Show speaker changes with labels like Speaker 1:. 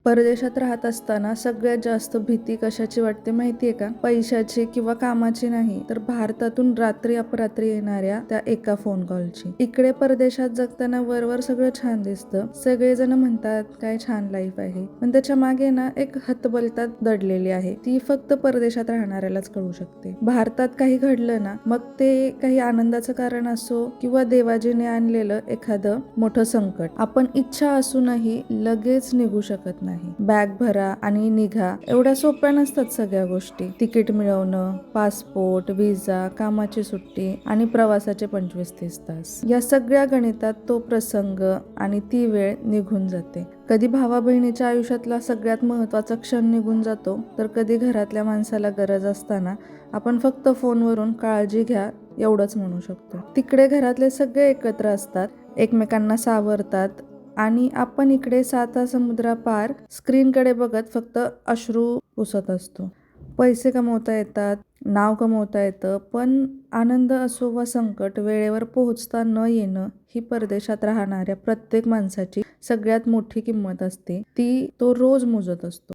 Speaker 1: परदेशात राहत असताना सगळ्यात जास्त भीती कशाची वाटते माहितीये का? पैशाची किंवा कामाची नाही, तर भारतातून रात्री अपरात्री येणाऱ्या त्या एका फोन कॉलची. इकडे परदेशात जगताना वरवर सगळं छान दिसतं, सगळेजण म्हणतात काय छान लाईफ आहे, पण त्याच्या मागे ना एक हतबलता दडलेली आहे. ती फक्त परदेशात राहणाऱ्यालाच कळू शकते. भारतात काही घडलं ना, मग ते काही आनंदाचं कारण असो किंवा देवाजीने आणलेलं एखादं मोठं संकट, आपण इच्छा असूनही लगेच निघू शकत नाही. बॅग भरा आणि निघा एवढ्या सोप्या नसतात सगळ्या गोष्टी. तिकीट मिळवणं, पासपोर्ट, व्हिसा, कामाची सुट्टी आणि प्रवासाचे 25-30 तास, या सगळ्या गणितात तो प्रसंग आणि ती वेळ निघून जाते. कधी भावा बहिणीच्या आयुष्यातला सगळ्यात महत्वाचा क्षण निघून जातो, तर कधी घरातल्या माणसाला गरज असताना आपण फक्त फोनवरून काळजी घ्या एवढंच म्हणू शकतो. तिकडे घरातले सगळे एकत्र असतात, एकमेकांना सावरतात आणि आपण इकडे साता समुद्रापार स्क्रीनकडे बघत फक्त अश्रू पुसत असतो. पैसे कमवता येतात, नाव कमवता येतं, पण आनंद असो वा संकट वेळेवर पोहोचता न येणं ही परदेशात राहणाऱ्या प्रत्येक माणसाची सगळ्यात मोठी किंमत असते. ती तो रोज मोजत असतो.